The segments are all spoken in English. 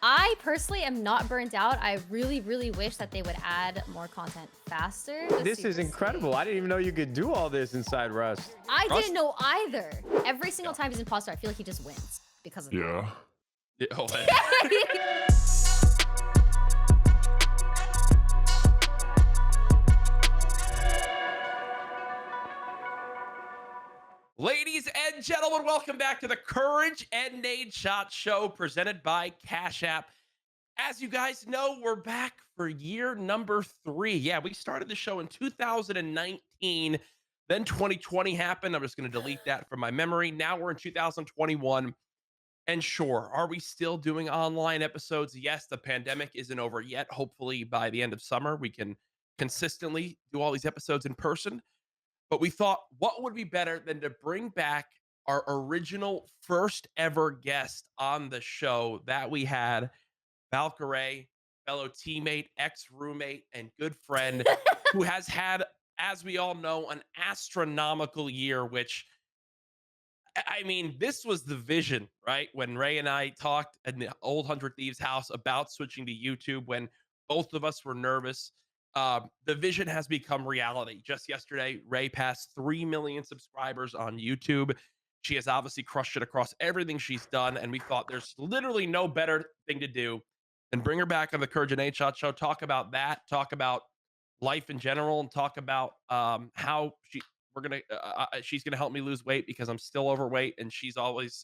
I personally am not burnt out. I really, really wish that they would add more content faster. This is incredible. I didn't even know you could do all this inside Rust. I didn't know either. Every single time he's imposter, I feel like he just wins because of that. Yeah. Oh, ladies and gentlemen, welcome back to the CouRage Nadeshot Show presented by Cash App. As you guys know, we're back for year number 3. Yeah, we started the show in 2019. Then 2020 happened. I'm just going to delete that from my memory. Now we're in 2021. And sure, are we still doing online episodes? Yes, the pandemic isn't over yet. Hopefully by the end of summer, we can consistently do all these episodes in person. But we thought, what would be better than to bring back our original first ever guest on the show that we had, Valkyrae, fellow teammate, ex-roommate, and good friend, who has had, as we all know, an astronomical year, which, I mean, this was the vision, right? When Rae and I talked in the old 100 Thieves house about switching to YouTube, when both of us were nervous, the vision has become reality. Just yesterday, Rae passed 3 million subscribers on YouTube. She has obviously crushed it across everything she's done, and we thought there's literally no better thing to do than bring her back on the CouRage Nadeshot Show, talk about that, talk about life in general, and talk about how she's gonna help me lose weight because I'm still overweight, and she's always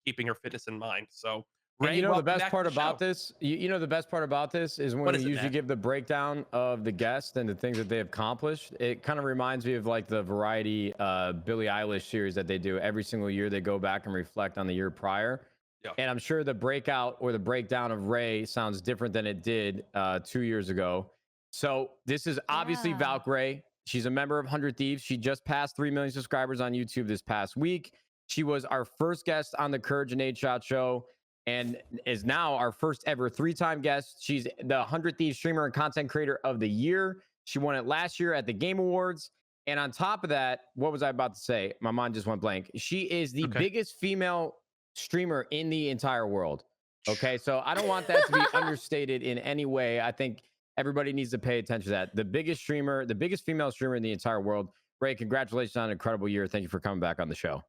keeping her fitness in mind. So, Rae, you know the welcome best back part to the show. about this, you know the best part about this is when we usually give the breakdown of the guests and the things that they have accomplished. It kind of reminds me of like the Variety Billie Eilish series that they do every single year. They go back and reflect on the year prior. Yeah. And I'm sure the breakout or the breakdown of Rae sounds different than it did 2 years ago. So this is obviously Valkyrae. She's a member of 100 Thieves. She just passed 3 million subscribers on YouTube this past week. She was our first guest on the CouRage Nadeshot Show and is now our first ever 3-time guest. She's the 100 Thieves streamer and content creator of the year. She won it last year at the Game Awards. And on top of that, what was I about to say? My mind just went blank. She is the biggest female streamer in the entire world. Okay, so I don't want that to be understated in any way. I think everybody needs to pay attention to that. The biggest streamer, the biggest female streamer in the entire world. Rae, congratulations on an incredible year. Thank you for coming back on the show.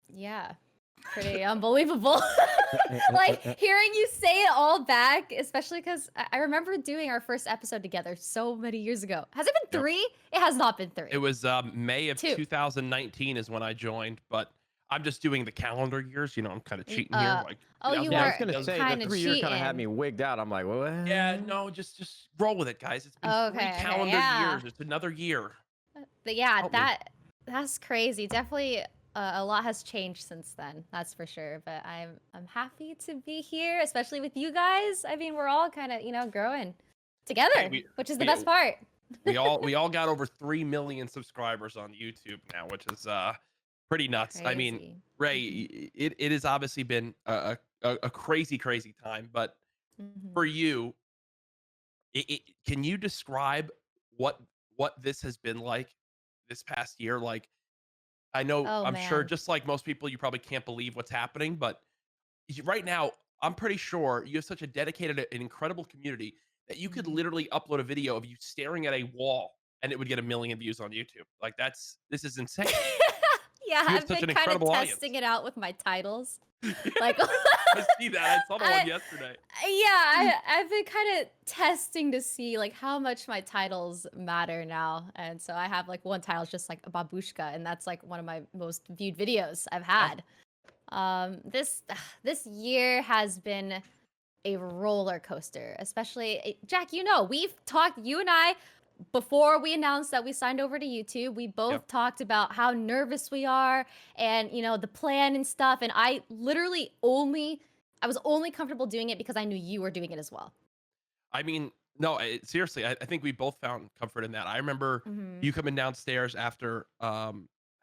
Yeah, pretty unbelievable. Like hearing you say it all back, especially because I remember doing our first episode together so many years ago. Has it been 3? It has not been 3. It was May of 2019 is when I joined, but I'm just doing the calendar years. You know, I'm kind of cheating here. Like, you I are was gonna say the 3 year kind of had me wigged out. I'm like, what? Yeah, no, just roll with it, guys. It's been 3 calendar years. It's another year. But yeah, that's crazy. Definitely a lot has changed since then. That's for sure. But I'm happy to be here, especially with you guys. I mean, we're all kind of growing together, which is the best part. we all got over 3 million subscribers on YouTube now, which is pretty nuts. Crazy. I mean, Rae, it has obviously been a crazy time, but for you, can you describe what this has been like this past year? Like, I know, I'm sure, just like most people, you probably can't believe what's happening, but right now, I'm pretty sure you have such a dedicated and incredible community that you could literally upload a video of you staring at a wall and it would get 1 million views on YouTube. Like, this is insane. Yeah, I've been kind of testing it out with my titles. Like, I see that. I saw the one yesterday. Yeah, I've been kind of testing to see like how much my titles matter now. And so I have like one title is just like a babushka, and that's like one of my most viewed videos I've had. This year has been a roller coaster, especially Jack, we've talked, you and I, before we announced that we signed over to YouTube, we both talked about how nervous we are and, the plan and stuff. And I literally I was only comfortable doing it because I knew you were doing it as well. I mean, no, seriously, I think we both found comfort in that. I remember you coming downstairs after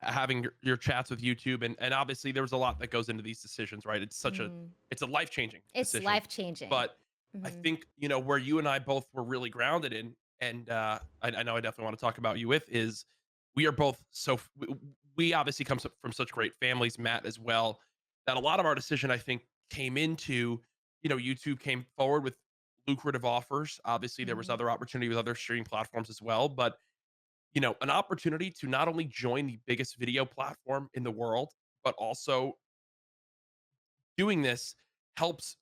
having your chats with YouTube. And obviously there was a lot that goes into these decisions, right? It's such it's a life-changing decision. It's life-changing. But I think, where you and I both were really grounded in, and I know I definitely want to talk about you with, is we are both we obviously come from such great families, Matt as well, that a lot of our decision, I think, came into, YouTube came forward with lucrative offers. Obviously, there was other opportunity with other streaming platforms as well, but an opportunity to not only join the biggest video platform in the world, but also doing this helps,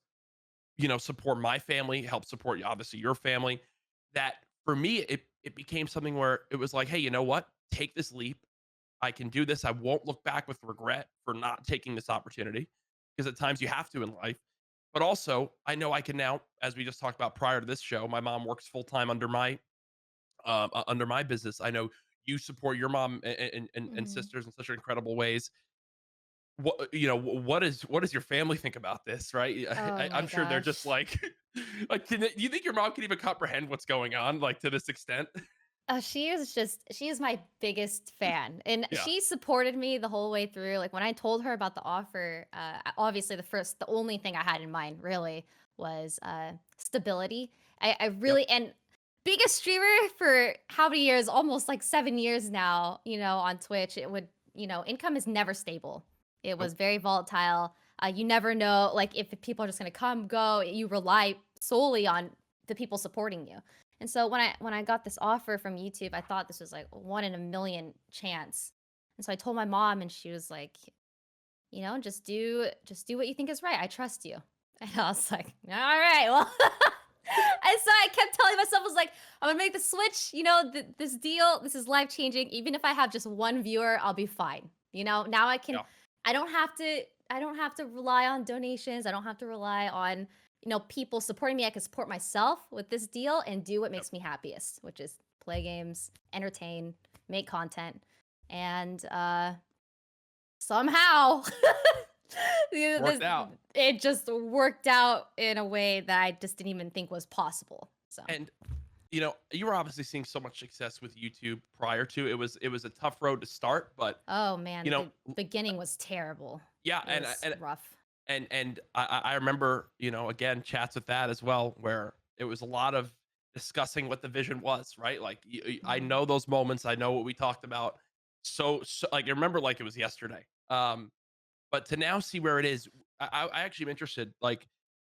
support my family, help support obviously your family. That for me, it became something where it was like, hey, you know what? Take this leap. I can do this. I won't look back with regret for not taking this opportunity, because at times you have to in life. But also, I know I can now, as we just talked about prior to this show, my mom works full time under my business. I know you support your mom and sisters in such incredible ways. What does your family think about this, right? Oh I'm my sure they're just gosh. like, do you think your mom can even comprehend what's going on, like, to this extent? She is my biggest fan. And Yeah. she supported me the whole way through. Like when I told her about the offer, obviously the only thing I had in mind really was stability. I Yep. really, and being a streamer for how many years, almost like 7 years now, on Twitch, income is never stable. It was Nope. very volatile. You never know, like if people are just gonna come, go, you rely solely on the people supporting you. And so when I got this offer from YouTube, I thought this was like 1 in a million chance. And so I told my mom, and she was like, just do what you think is right. I trust you. And I was like, all right, well. And so I kept telling myself, I was like, I'm gonna make the switch. This deal, this is life changing. Even if I have just one viewer, I'll be fine. Now I can. Yeah. I don't have to. I don't have to rely on donations. I don't have to rely on people supporting me. I can support myself with this deal and do what Yep. makes me happiest, which is play games, entertain, make content, and somehow Worked out. it just worked out in a way that I just didn't even think was possible. So And you were obviously seeing so much success with YouTube prior to it was a tough road to start, but oh man, you know, the beginning was terrible. yeah, It was rough. and I remember, again, chats with that as well, where it was a lot of discussing what the vision was, right? Like, I Mhm. know those moments, I know what we talked about. So like, I remember like it was yesterday. But to now see where it is, I actually am interested. Like,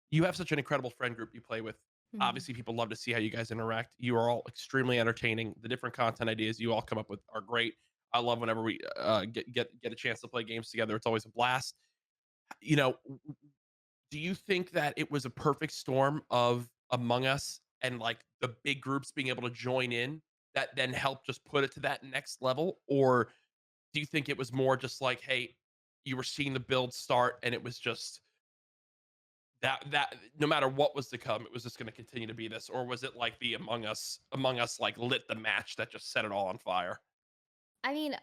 you have such an incredible friend group you play with. Mhm. Obviously, people love to see how you guys interact. You are all extremely entertaining. The different content ideas you all come up with are great. I love whenever we get a chance to play games together. It's always a blast. You know, do you think that it was a perfect storm of Among Us and like the big groups being able to join in that then helped just put it to that next level? Or do you think it was more just like, hey, you were seeing the build start and it was just that no matter what was to come, it was just going to continue to be this? Or was it like the Among Us like lit the match that just set it all on fire? I mean,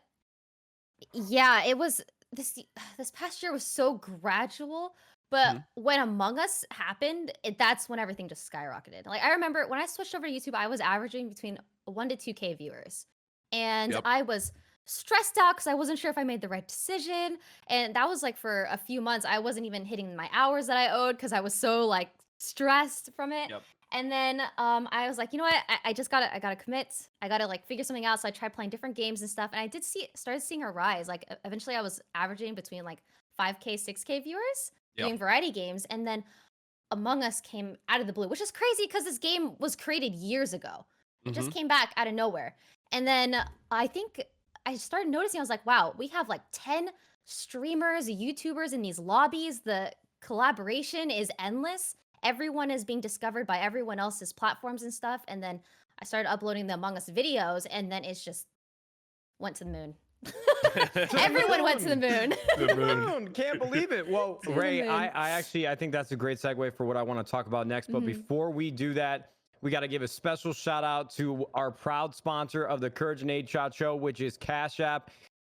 yeah, it was this past year was so gradual, but Mhm. when Among Us happened, that's when everything just skyrocketed. Like I remember when I switched over to YouTube, I was averaging between 1 to 2K viewers. And Yep. I was stressed out cuz I wasn't sure if I made the right decision, and that was like for a few months I wasn't even hitting my hours that I owed cuz I was so like stressed from it. Yep. And then I was like, you know what? I gotta commit. I gotta like figure something out. So I tried playing different games and stuff, and I did started seeing a rise. Like eventually, I was averaging between like 5K, 6K viewers Yep. doing variety games, and then Among Us came out of the blue, which is crazy because this game was created years ago. It just Mhm. came back out of nowhere, and then I think I started noticing. I was like, wow, we have like 10 streamers, YouTubers in these lobbies. The collaboration is endless. Everyone is being discovered by everyone else's platforms and stuff. And then I started uploading the Among Us videos, and then it's just went to the moon. To the Everyone went to the moon. moon. The To the moon. moon. Can't believe it. Well, To the Ray, moon. I think that's a great segue for what I want to talk about next. But Mhm. before we do that, we got to give a special shout out to our proud sponsor of the CouRage Nadeshot Show, which is Cash App.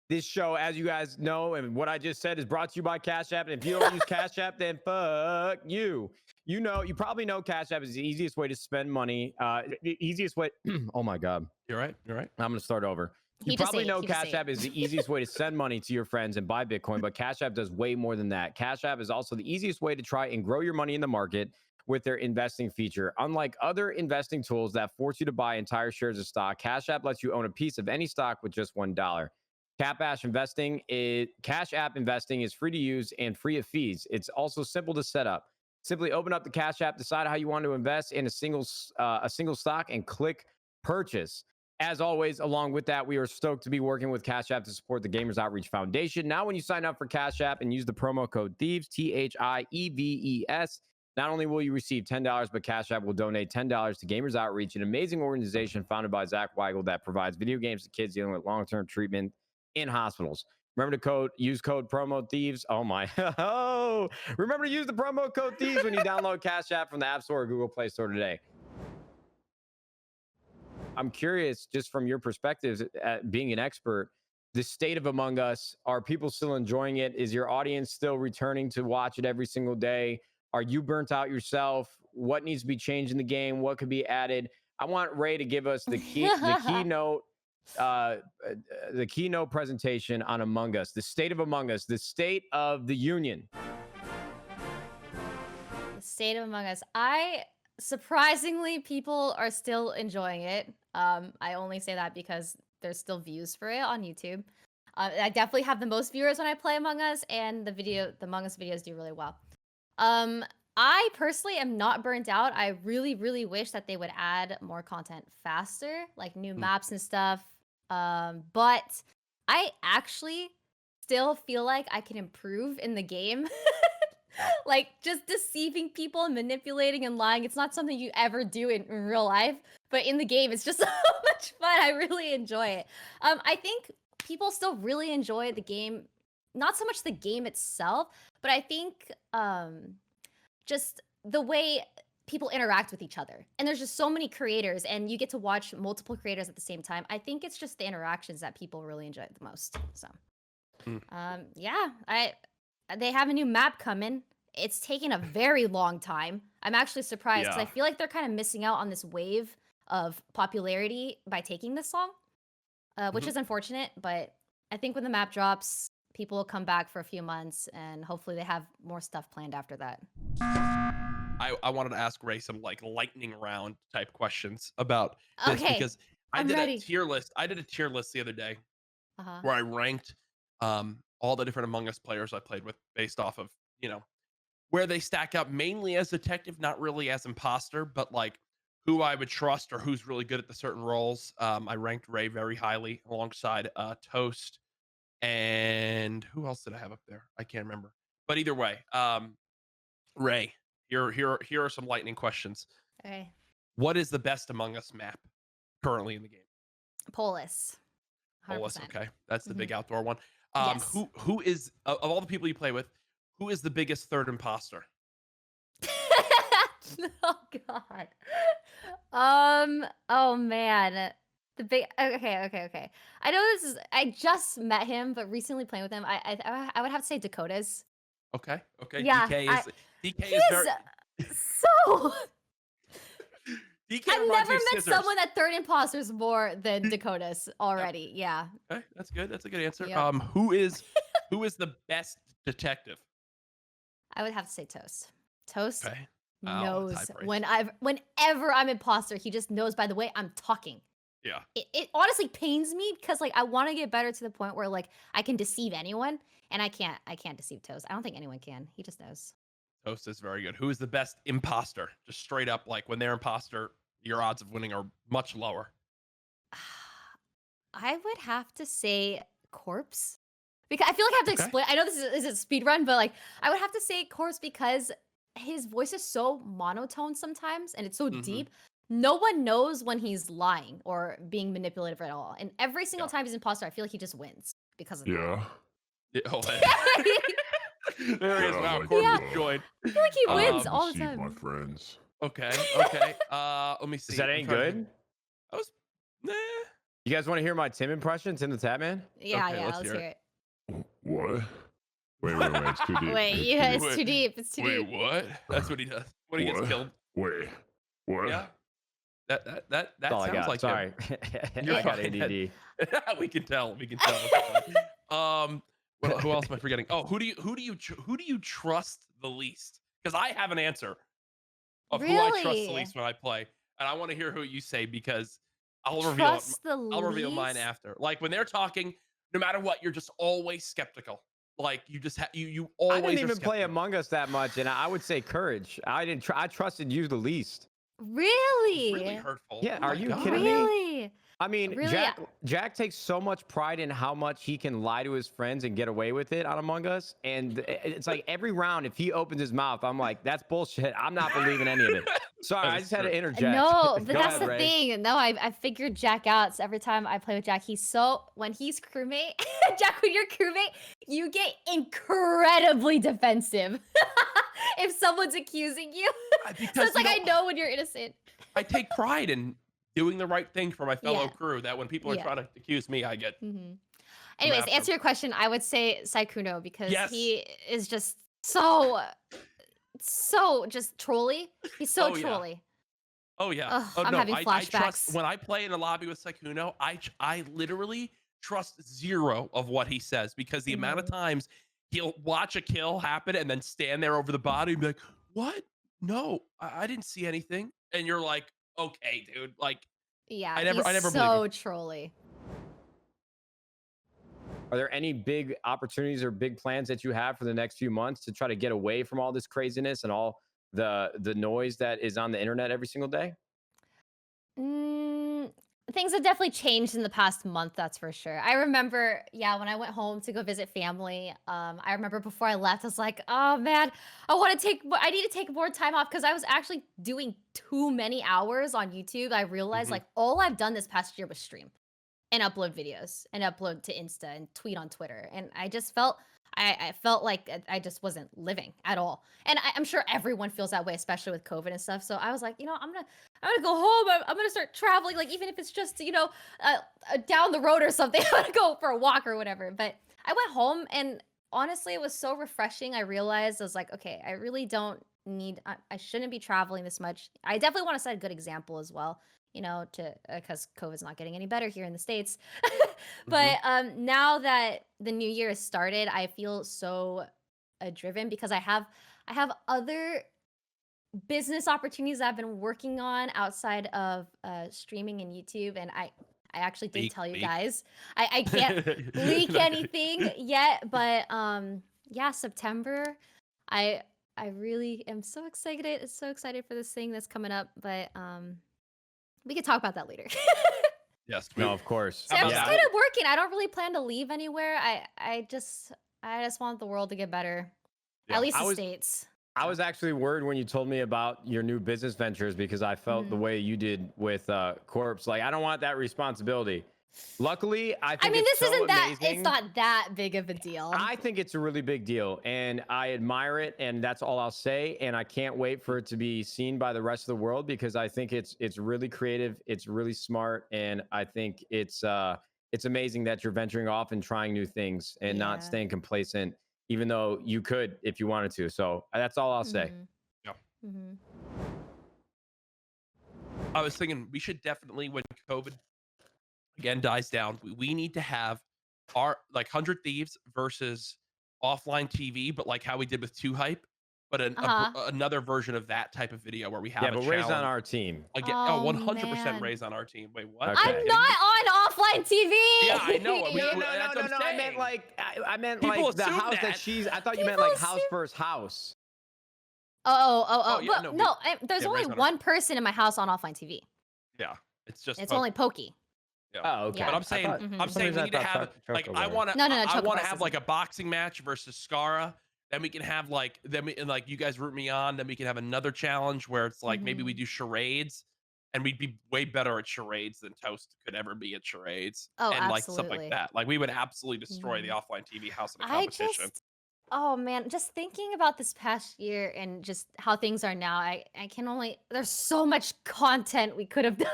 This show, as you guys know, and what I just said, is brought to you by Cash App. And if you don't use Cash App, then fuck you. You probably know Cash App is the easiest way to spend money. The easiest way. Oh my God. You're right. You're right. I'm going to start over. You He just probably ate. know He just Cash ate. App is the easiest way to send money to your friends and buy Bitcoin, but Cash App does way more than that. Cash App is also the easiest way to try and grow your money in the market with their investing feature. Unlike other investing tools that force you to buy entire shares of stock, Cash App lets you own a piece of any stock with just $1. Cash App investing is free to use and free of fees. It's also simple to set up. Simply open up the Cash App, decide how you want to invest in a single stock, and click purchase. As always, along with that, we are stoked to be working with Cash App to support the Gamers Outreach Foundation. Now, when you sign up for Cash App and use the promo code Thieves, THIEVES, not only will you receive $10, but Cash App will donate $10 to Gamers Outreach, an amazing organization founded by Zach Weigel that provides video games to kids dealing with long-term treatment in hospitals. Remember to use code promo Thieves. Oh my! Remember to use the promo code Thieves when you download Cash App from the App Store or Google Play Store today. I'm curious, just from your perspective, at being an expert, the state of Among Us. Are people still enjoying it? Is your audience still returning to watch it every single day? Are you burnt out yourself? What needs to be changed in the game? What could be added? I want Rae to give us the keynote presentation on Among Us, the state of Among Us, the state of the union. The state of Among Us. Surprisingly, people are still enjoying it. I only say that because there's still views for it on YouTube. I definitely have the most viewers when I play Among Us, and the Among Us videos do really well. I personally am not burnt out. I really, really wish that they would add more content faster, like new maps and stuff. But I actually still feel like I can improve in the game. Like, just deceiving people and manipulating and lying. It's not something you ever do in real life, but in the game, it's just so much fun. I really enjoy it. I think people still really enjoy the game. Not so much the game itself, but I think just the way people interact with each other. And there's just so many creators, and you get to watch multiple creators at the same time. I think it's just the interactions that people really enjoy the most. So, yeah, they have a new map coming. It's taken a very long time. I'm actually surprised because I feel like they're kind of missing out on this wave of popularity by taking this long, which is unfortunate. But I think when the map drops, people will come back for a few months, and hopefully they have more stuff planned after that. I wanted to ask Rae some like lightning round type questions about this because I did a tier list. I did a tier list the other day where I ranked all the different Among Us players I played with based off of, where they stack up, mainly as detective, not really as imposter, but like who I would trust or who's really good at the certain roles. I ranked Rae very highly alongside Toast, and who else did I have up there? I can't remember. But either way, Rae, here are some lightning questions. Okay. What is the best Among Us map currently in the game? Polis. 100%. Polis, okay. That's the big outdoor one. Yes. Who is of all the people you play with, who is the biggest third imposter? Oh god. Oh man. The big okay. I know I just met him, but recently playing with him, I would have to say Dakota's. Okay. Yeah, DK is very so DK I've never met scissors. someone that third imposters more than Dakota's already. Yeah. Okay, that's good. That's a good answer. Yep. Who is the best detective? I would have to say Toast. Toast Okay. knows whenever I'm imposter, he just knows by the way I'm talking. Yeah. It honestly pains me because like I want to get better to the point where like I can deceive anyone, and I can't deceive Toast. I don't think anyone can. He just knows. Toast is very good. Who is the best imposter? Just straight up, like when they're imposter, your odds of winning are much lower. I would have to say Corpse. Because I feel like I have to explain. I know this is a speed run, but like I would have to say Corpse because his voice is so monotone sometimes, and it's so deep. No one knows when he's lying or being manipulative at all. And every single time he's imposter, I feel like he just wins because of that. Oh, there he is. Wow, Corpse joined. I feel like he wins all the time. My friends. Okay. Let me see. Is that any good? That was. Nah. You guys want to hear my Tim impression, Tim the Tatman? Yeah, Okay, let's hear it. What? Wait, it's too deep. It's too deep. It's too deep. Wait, what? That's what he does. When he gets killed. Wait, what? Yeah. That all I sounds got. like Sorry. You're I got fine. ADD. We can tell. Who else am I forgetting? Oh, who do you trust the least? Because I have an answer of who I trust the least when I play, and I want to hear who you say because I'll reveal mine after. Like when they're talking, no matter what, you're just always skeptical. Like you just you always. I didn't even skeptical. play Among Us that much, and I would say CouRage. I trusted you the least. Really? Really hurtful. Yeah, Oh are my you God. kidding me? Really? I mean, Really? Jack takes so much pride in how much he can lie to his friends and get away with it on Among Us. And it's like every round, if he opens his mouth, I'm like, that's bullshit. I'm not believing any of it. Sorry, I just had to interject. No, but Go that's ahead, the Rae. thing. No, I figured Jack out. So every time I play with Jack, when he's crewmate, Jack, when you're crewmate, you get incredibly defensive if someone's accusing you. So it's like, I know when you're innocent. I take pride in doing the right thing for my fellow crew, that when people are trying to accuse me, I get. Anyways, to answer your question, I would say Saikuno, because he is just so just trolly. He's so trolly. Oh yeah. Ugh, oh I'm no, having I flashbacks. trust when I play in a lobby with Saikuno, I literally trust zero of what he says, because the amount of times he'll watch a kill happen and then stand there over the body and be like, "What? No, I didn't see anything." And you're like, "Okay, dude." Like, yeah, I never he's believe so him. trolly. Are there any big opportunities or big plans that you have for the next few months to try to get away from all this craziness and all the noise that is on the internet every single day? Things have definitely changed in the past month, that's for sure. I remember, when I went home to go visit family, I remember before I left, I was like, oh man, I need to take more time off, because I was actually doing too many hours on YouTube. I realized like all I've done this past year was stream and upload videos and upload to Insta and tweet on Twitter. And I just felt, I felt like I just wasn't living at all. And I'm sure everyone feels that way, especially with COVID and stuff. So I was like, I'm gonna go home. I'm gonna start traveling, like even if it's just down the road or something. I'm gonna go for a walk or whatever. But I went home, and honestly, it was so refreshing. I realized I was like, okay, I really don't need. I shouldn't be traveling this much. I definitely want to set a good example as well. Because COVID's not getting any better here in the States. But now that the new year has started, I feel so driven, because I have other business opportunities that I've been working on outside of streaming and YouTube. And I actually did tell you guys. I can't leak anything yet, but September. I really am so excited. So excited for this thing that's coming up, but we could talk about that later. Yes. No, of course. So I'm just kind of working. I don't really plan to leave anywhere. I just want the world to get better. At least the States. I was actually worried when you told me about your new business ventures, because I felt the way you did with Corpse. Like, I don't want that responsibility. Luckily, I think this so isn't that. amazing. It's not that big of a deal. I think it's a really big deal, and I admire it, and that's all I'll say. And I can't wait for it to be seen by the rest of the world, because I think it's really creative, it's really smart, and I think it's amazing that you're venturing off and trying new things and not staying complacent, even though you could if you wanted to. So that's all I'll say. Yeah. I was thinking we should definitely, when COVID again dies down, we need to have our 100 Thieves versus OfflineTV, but like how we did with 2Hype, but another version of that type of video where we have but Rae's on our team. Again, 100% Rae's on our team. Wait, what? Okay. I'm not on OfflineTV. Yeah, I know. No. I meant like People the house that she's. I thought you meant like house versus house. Yeah, there's only one person in my house on OfflineTV. Yeah, it's only Pokey. Yeah. Oh, okay. But I'm saying we need to have I want to have like a boxing match versus Scara. Then we can have you guys root me on. Then we can have another challenge where it's like maybe we do charades, and we'd be way better at charades than Toast could ever be at charades. Oh, and absolutely. stuff like that. Like we would absolutely destroy the OfflineTV house in a competition. Oh man, just thinking about this past year and just how things are now, there's so much content we could have done.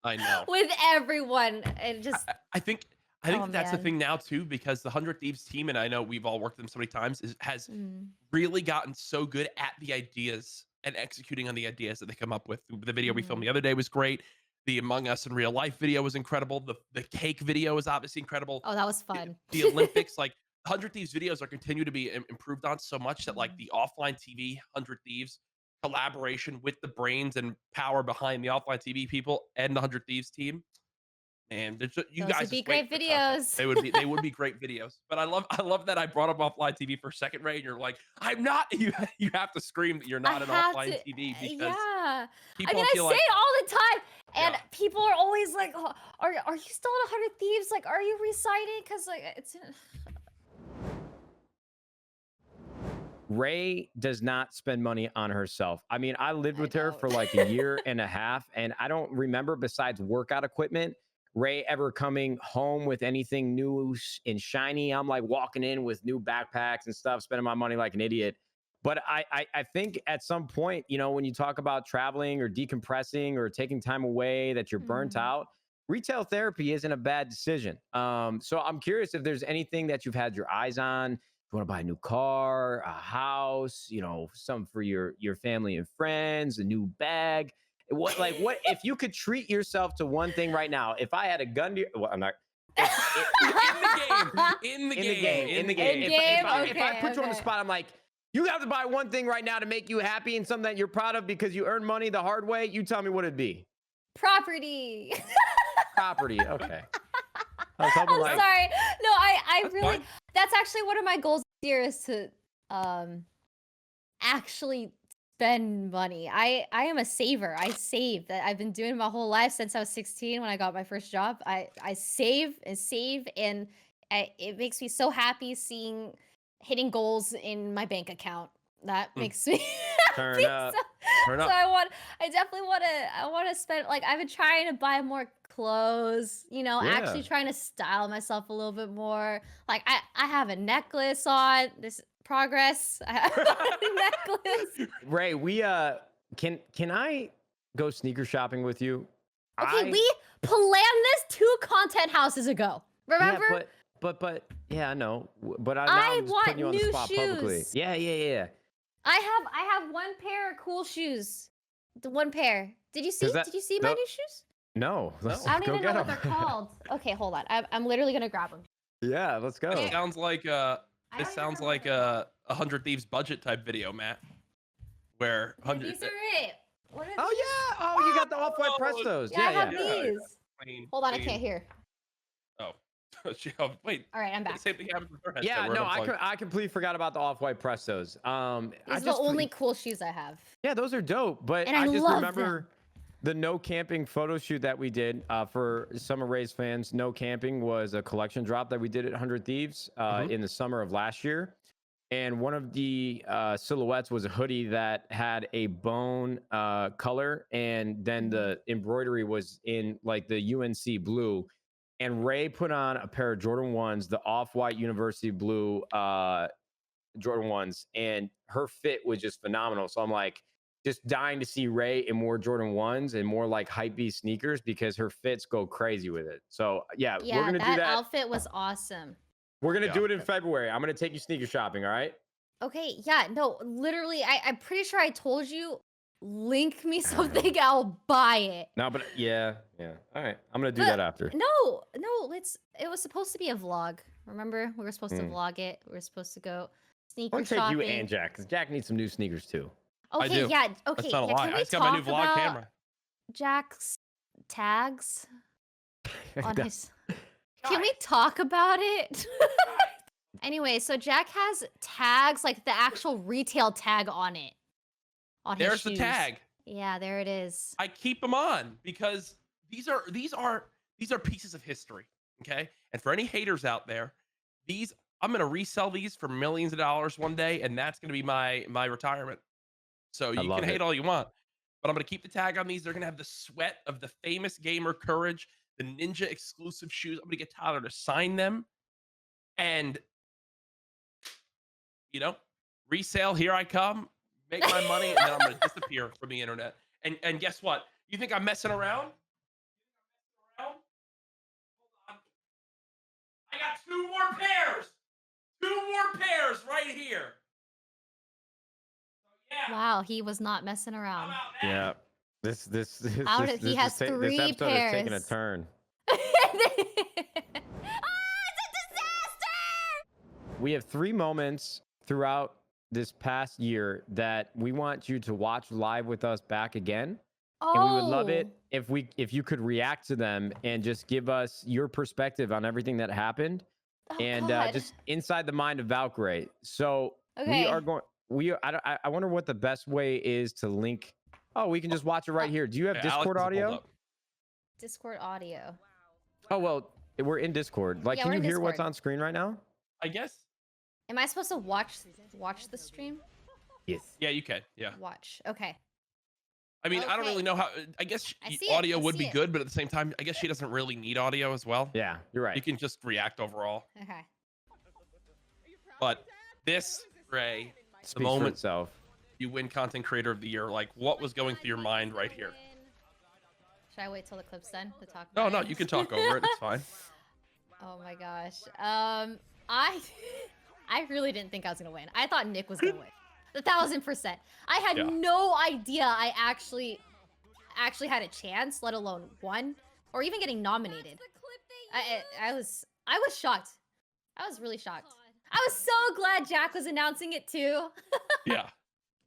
I know. With everyone. And just I think that's the thing now too, because the 100 Thieves team, and I know we've all worked with them so many times, has really gotten so good at the ideas and executing on the ideas that they come up with. The video we filmed the other day was great. The Among Us in real life video was incredible. The cake video is obviously incredible. Oh, that was fun. The Olympics, 100 Thieves videos are continue to be improved on so much that the OfflineTV 100 Thieves collaboration with the brains and power behind the OfflineTV people and the 100 Thieves team And you Those guys would be just wait great for content. videos. They would be great videos. But I love that I brought up offline TV for a second, Rae, and you're like, I'm not. You have to scream that you're not an have offline to, TV because yeah. I people mean, I feel say like it all the time, and Yeah. people are always like, oh, "Are you still at 100 Thieves? Like, are you reciting? Because like it's." Rae does not spend money on herself. I mean, I lived with her don't. for like a year and a half, and I don't remember, besides workout equipment, Rae ever coming home with anything new and shiny. I'm like walking in with new backpacks and stuff, spending my money like an idiot. But I think at some point, you know, when you talk about traveling or decompressing or taking time away that you're burnt out, retail therapy isn't a bad decision. So I'm curious if there's anything that you've had your eyes on. You want to buy a new car, a house, you know, some for your family and friends, a new bag. What if you could treat yourself to one thing right now? If I had a gun to your, well, I'm not. in the game. If I put you on the spot, I'm like, you have to buy one thing right now to make you happy and something that you're proud of because you earned money the hard way. You tell me what it'd be. Property. Property. Okay. I'm sorry. No, I That's really. fine. That's actually one of my goals here is to actually spend money. I am a saver. I save. That I've been doing my whole life since I was 16 when I got my first job. I save and save, and it makes me so happy hitting goals in my bank account. That makes me Turn happy. up. Turn up. So I definitely want to spend, like, I've been trying to buy more clothes, you know, actually Yeah. trying to style myself a little bit more. Like I have a necklace on. This progress. I have a necklace. Rae, we can I go sneaker shopping with you? Okay, we planned this 2 content houses ago. Remember? Yeah, but yeah, I know. But I'm just want putting you on the new spot publicly. shoes. Yeah. I have one pair of cool shoes. The one pair. Did you see my new shoes? No. Let's I don't go even know get what they're them. called. Okay, hold on. I'm literally gonna grab them. Yeah, let's go. It sounds like I don't even know what they're a 100 Thieves budget type video, Matt. Where called. 100 These are it. What are Oh these? yeah. Oh, you got the off-white Prestos. Yeah, I have yeah. these. plain- Hold on, I plain- can't hear. Oh, wait. All right, I'm back. The same thing happens with her headset. Yeah, We're no, unplugged. I completely forgot about the off-white Prestos. These are the only cool shoes I have. Yeah, those are dope. But And I just love remember the no camping photo shoot that we did for some of Rae's fans. No camping was a collection drop that we did at 100 Thieves in the summer of last year. And one of the silhouettes was a hoodie that had a bone color, and then the embroidery was in like the UNC blue. And Rae put on a pair of Jordan 1s, the off-white University blue Jordan 1s, and her fit was just phenomenal. So I'm like, just dying to see Rae in more Jordan 1s and more like hypebeast sneakers because her fits go crazy with it. So yeah, we're gonna do that. Outfit was awesome. We're gonna do it in February. I'm gonna take you sneaker shopping. All right. Okay, yeah, no, literally, I'm pretty sure I told you, link me something, I'll buy it. No, but yeah. All right, I'm gonna do that after. No, it was supposed to be a vlog. Remember, we were supposed to vlog it. We were supposed to go sneaker I'll take shopping. you and Jack, because Jack needs some new sneakers too. Okay, I do. yeah, okay. That's not a yeah, lie. can I we just got my new talk vlog about camera. Jack's tags on his. Can we talk about it? Anyway, so Jack has tags, like the actual retail tag on it. There's the shoes. tag. Yeah, there it is. I keep them on because these are pieces of history. Okay, and for any haters out there, I'm gonna resell these for millions of dollars one day, and that's gonna be my retirement. So you can hate all you want, but I'm gonna keep the tag on these. They're gonna have the sweat of the famous gamer CouRage, the Ninja exclusive shoes. I'm gonna get Tyler to sign them, and resale. Here I come, make my money, and then I'm gonna disappear from the internet. And guess what? You think I'm messing around? Hold on. I got 2 more pairs. 2 more pairs right here. So, yeah. Wow, he was not messing around. Yeah. This He has 3 this episode pairs. is taking a turn. It's a disaster! We have 3 moments throughout this past year that we want you to watch live with us back again. Oh. And we would love it if you could react to them and just give us your perspective on everything that happened, and just inside the mind of Valkyrae. So we are going. I wonder what the best way is to link. Oh, we can just watch it right here. Do you have Discord audio? Discord audio. Oh well, we're in Discord. Like, can you hear what's on screen right now? I guess. Am I supposed to watch the stream? Yes. Yeah, you can. Yeah. Watch. Okay. I mean, I don't really know how. I guess audio would be good, but at the same time, I guess she doesn't really need audio as well. Yeah, you're right. You can just react overall. Okay. But this, Rae, the moment itself, you win Content Creator of the Year. Like, what was going through your mind right here? Should I wait till the clip's done to talk? No, no, you can talk over it. It's fine. Oh my gosh. I really didn't think I was gonna win. I thought Nick was gonna win. 1000%. I had no idea I actually had a chance, let alone won, or even getting nominated. I was shocked. I was really shocked. I was so glad Jack was announcing it too. Yeah,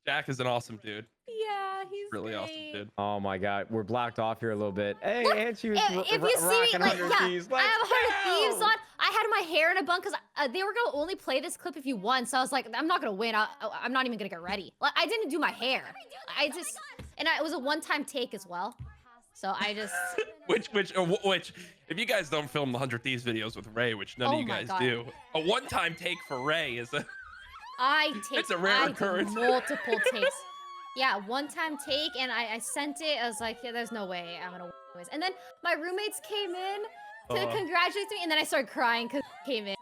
Jack is an awesome dude. Yeah, he's really great. awesome dude. Oh my God, we're blocked off here a little bit. Hey, and she was if you see me, like, Thieves. I have 100 Thieves on. I had my hair in a bun because they were gonna only play this clip if you won. So I was like, I'm not gonna win. I'm not even gonna get ready. Like, I didn't do my hair. And it was a one-time take as well. So I just which if you guys don't film the 100 Thieves videos with Rae, which none of you guys do, a one-time take for Rae is it's a rare occurrence. Multiple takes. Yeah, one-time take, and I sent it. I was like, yeah, there's no way I'm gonna win. And then my roommates came in to congratulate me, and then I started crying because they came in.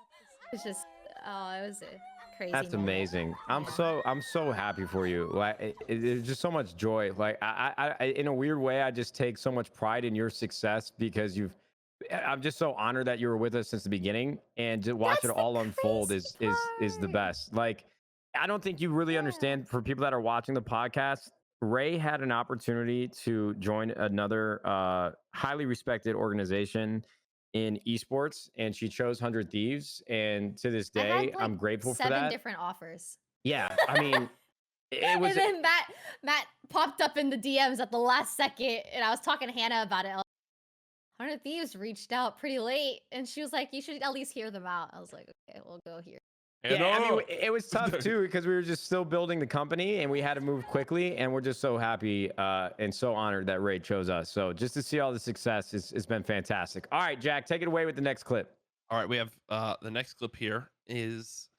It's just, it was a crazy. That's moment. amazing. I'm so happy for you. Like, it's just so much joy. Like, I in a weird way, I just take so much pride in your success because I'm just so honored that you were with us since the beginning, and to watch it all unfold is the best. Like, I don't think you really understand, for people that are watching the podcast, Rae had an opportunity to join another highly respected organization in esports, and she chose 100 Thieves. And to this day, like I'm grateful for that. 7 different offers. Yeah, I mean, it was. And then Matt popped up in the DMs at the last second, and I was talking to Hannah about it. 100 Thieves reached out pretty late, and she was like, "You should at least hear them out." I was like, "Okay, we'll go here." Yeah, I mean, it was tough too because we were just still building the company and we had to move quickly, and we're just so happy and so honored that Rae chose us. So just to see all the success, it's been fantastic. All right, Jack, take it away with the next clip. All right, we have the next clip here is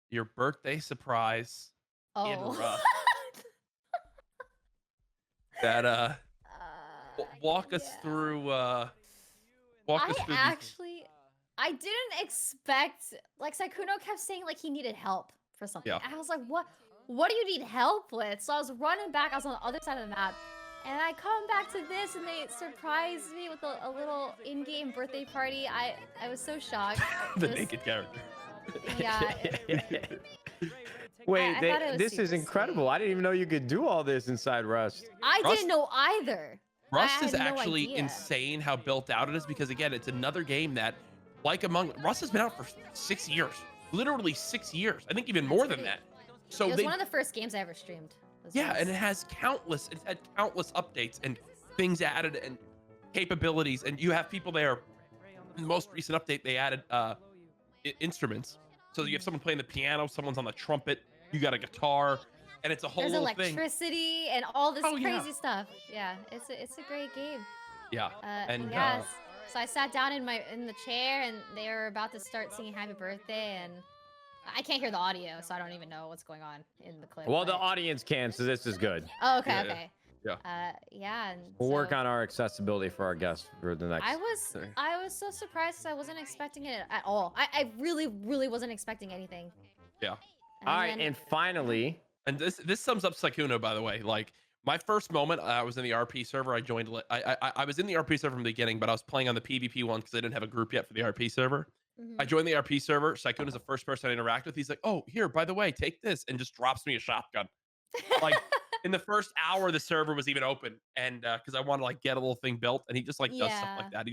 your birthday surprise in Rust. That walk us through. Walk us through. I didn't expect, like, Sykkuno kept saying like he needed help for something. Yeah. I was like, what do you need help with? So I was running back. I was on the other side of the map, and I come back to this, and they surprised me with a little in-game birthday party. I was so shocked. The naked character. Yeah. Wait, this is super incredible. sweet. I didn't even know you could do all this inside Rust. I didn't know either. Rust is no actually idea. insane how built out it is, because again, it's another game that, like Rust has been out for 6 years, literally 6 years. I think even more than that. So it was one of the first games I ever streamed. Yeah, and it had countless updates and things added and capabilities, and you have people there. In the most recent update, they added instruments. So you have someone playing the piano, someone's on the trumpet, you got a guitar, and it's a whole There's little electricity and all this crazy stuff. Yeah, it's a great game. Yeah. Yes. So I sat down in the chair, and they were about to start singing "Happy Birthday," and I can't hear the audio, so I don't even know what's going on in the clip. Well, the audience can, so this is good. Oh, okay, okay. Yeah. Yeah. And we'll work on our accessibility for our guests for the next. I was so surprised because I wasn't expecting it at all. I really really wasn't expecting anything. Yeah. All right, and finally. And this sums up Sykkuno, by the way. Like, my first moment, I was in the RP server. I joined. I was in the RP server from the beginning, but I was playing on the PvP one because I didn't have a group yet for the RP server. I joined the RP server. Sykkuno is the first person I interact with. He's like, "Oh, here, by the way, take this," and just drops me a shotgun. Like, in the first hour, the server was even open, and because I wanted to like get a little thing built, and he just like does stuff like that. I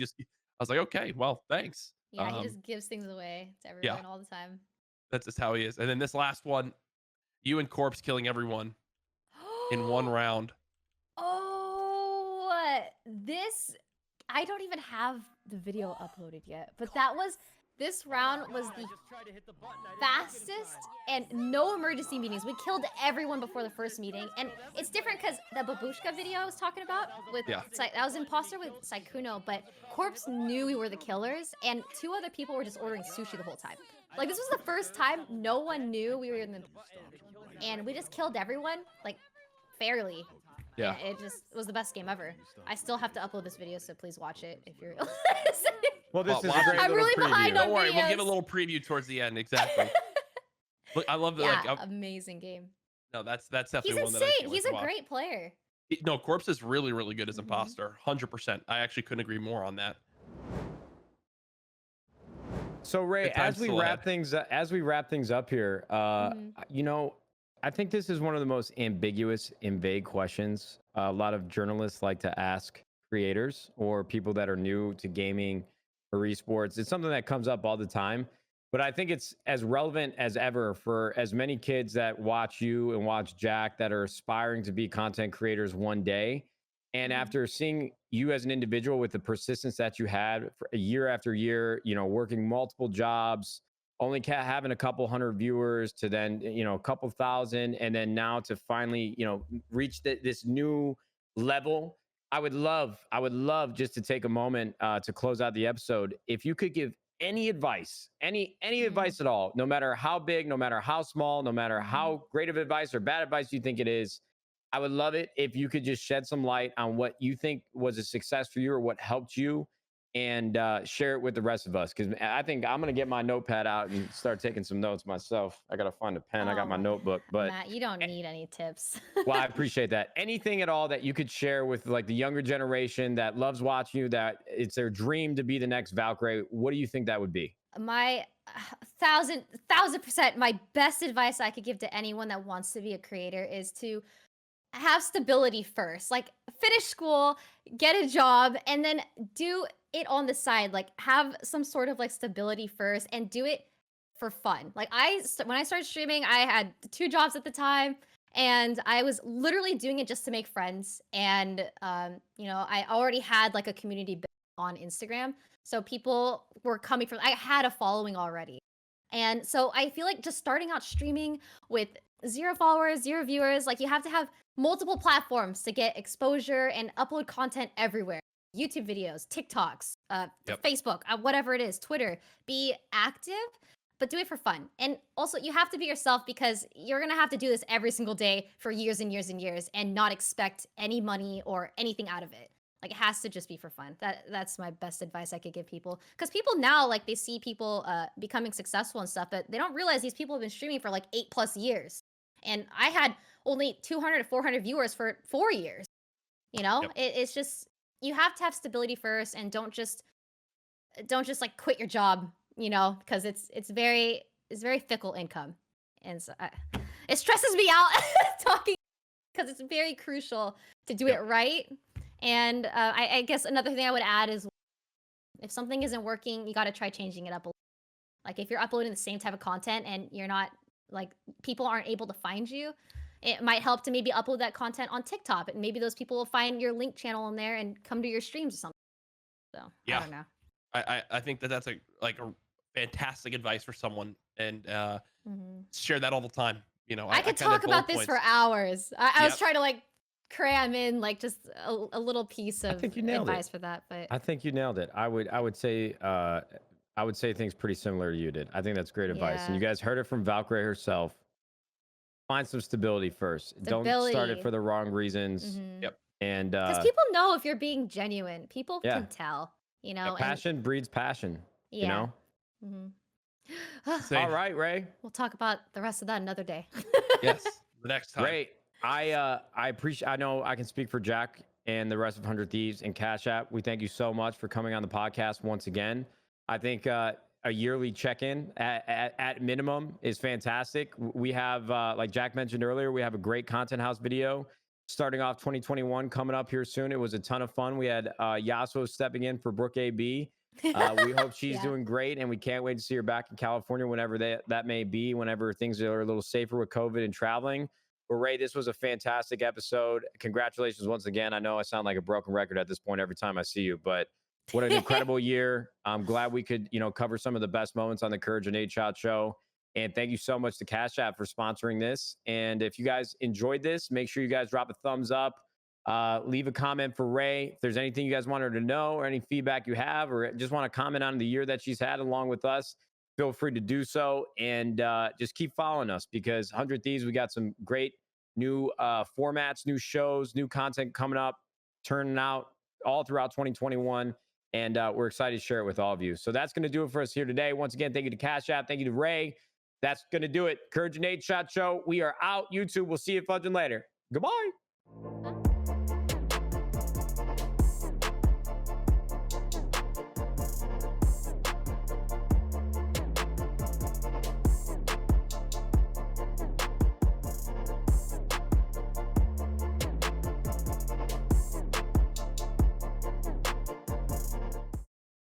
was like, okay, well, thanks. Yeah, he just gives things away to everyone all the time. That's just how he is. And then this last one, you and Corpse killing everyone in one round. Oh I don't even have the video uploaded yet, but this round was the fastest and no emergency meetings. We killed everyone before the first meeting, and it's different because the babushka video I was talking about with that was imposter with Saikuno, but Corpse knew we were the killers, and 2 other people were just ordering sushi the whole time. Like, this was the first time no one knew we were in the, and we just killed everyone like fairly. Yeah, it was the best game ever. I still have to upload this video, so please watch it if you're. Well, this is a great I'm really preview. behind on Don't worry, videos. we'll give a little preview towards the end. Exactly. Look, I love the amazing game. No, that's definitely He's one that I insane. can't wait He's to a watch. great player. No, Corpse is really, really good as imposter. 100%. I actually couldn't agree more on that. So Rae, as we wrap things up here, you know, I think this is one of the most ambiguous and vague questions a lot of journalists like to ask creators or people that are new to gaming or esports. It's something that comes up all the time, but I think it's as relevant as ever for as many kids that watch you and watch Jack that are aspiring to be content creators one day. And after seeing you as an individual with the persistence that you had for year after year, you know, working multiple jobs, only having a couple hundred viewers to then, you know, a couple thousand, and then now to finally, you know, reach this new level. I would love just to take a moment to close out the episode. If you could give any advice, any advice at all, no matter how big, no matter how small, no matter how great of advice or bad advice you think it is, I would love it if you could just shed some light on what you think was a success for you or what helped you, and share it with the rest of us. Because I think I'm going to get my notepad out and start taking some notes myself. I got to find a pen. I got my notebook. But Matt, you don't need any tips. Well, I appreciate that. Anything at all that you could share with like the younger generation that loves watching you, that it's their dream to be the next Valkyrae, what do you think that would be? My 1000%, my best advice I could give to anyone that wants to be a creator is to have stability first. Like, finish school, get a job, and then do it on the side. Like, have some sort of like stability first and do it for fun. Like, when I started streaming, I had 2 jobs at the time, and I was literally doing it just to make friends. And you know, I already had like a community built on Instagram, so people were coming from, I had a following already. And so I feel like just starting out streaming with 0 followers, 0 viewers, like, you have to have multiple platforms to get exposure and upload content everywhere. YouTube videos, TikToks, Facebook, whatever it is, Twitter. Be active, but do it for fun. And also, you have to be yourself, because you're going to have to do this every single day for years and years and years and not expect any money or anything out of it. Like, it has to just be for fun. That's my best advice I could give people. Because people now, like, they see people becoming successful and stuff, but they don't realize these people have been streaming for like 8+ years. And I had only 200 to 400 viewers for 4 years. You know, it's just, you have to have stability first, and don't just like quit your job, you know, because it's very fickle income. And so it stresses me out talking, because it's very crucial to do it right. And I guess another thing I would add is, if something isn't working, you got to try changing it up a little. Like, if you're uploading the same type of content and you're not, like, people aren't able to find you, it might help to maybe upload that content on TikTok, and maybe those people will find your link channel in there and come to your streams or something. So I don't know. I think that's a fantastic advice for someone, and share that all the time. You know, I could talk about this for hours. I was trying to like cram in like just a little piece of advice for that, but I think you nailed it. I would say things pretty similar to you did. I think that's great advice. And you guys heard it from Valkyrae herself. Find some stability first. Don't start it for the wrong reasons. And because people know if you're being genuine. People can tell, you know. Passion breeds passion. You know. All right, Rae. We'll talk about the rest of that another day. Yes, the next time. Rae, I appreciate. I know I can speak for Jack and the rest of 100 Thieves and Cash App. We thank you so much for coming on the podcast once again. I think a yearly check-in at minimum is fantastic. We have, like Jack mentioned earlier, we have a great content house video starting off 2021 coming up here soon. It was a ton of fun. We had Yasuo stepping in for Brooke AB. We hope she's doing great, and we can't wait to see her back in California whenever that may be, whenever things are a little safer with COVID and traveling. But Rae, this was a fantastic episode. Congratulations once again. I know I sound like a broken record at this point every time I see you, but what an incredible year. I'm glad we could, cover some of the best moments on the CouRage Nadeshot Show. And thank you so much to Cash App for sponsoring this. And if you guys enjoyed this, make sure you guys drop a thumbs up. Leave a comment for Rae. If there's anything you guys want her to know or any feedback you have, or just want to comment on the year that she's had along with us, feel free to do so. And just keep following us, because 100 Thieves, we got some great new formats, new shows, new content coming up, turning out all throughout 2021. And we're excited to share it with all of you. So that's going to do it for us here today. Once again, thank you to Cash App. Thank you to Rae. That's going to do it. CouRage Nadeshot Show. We are out. YouTube, we'll see you fudging later. Goodbye.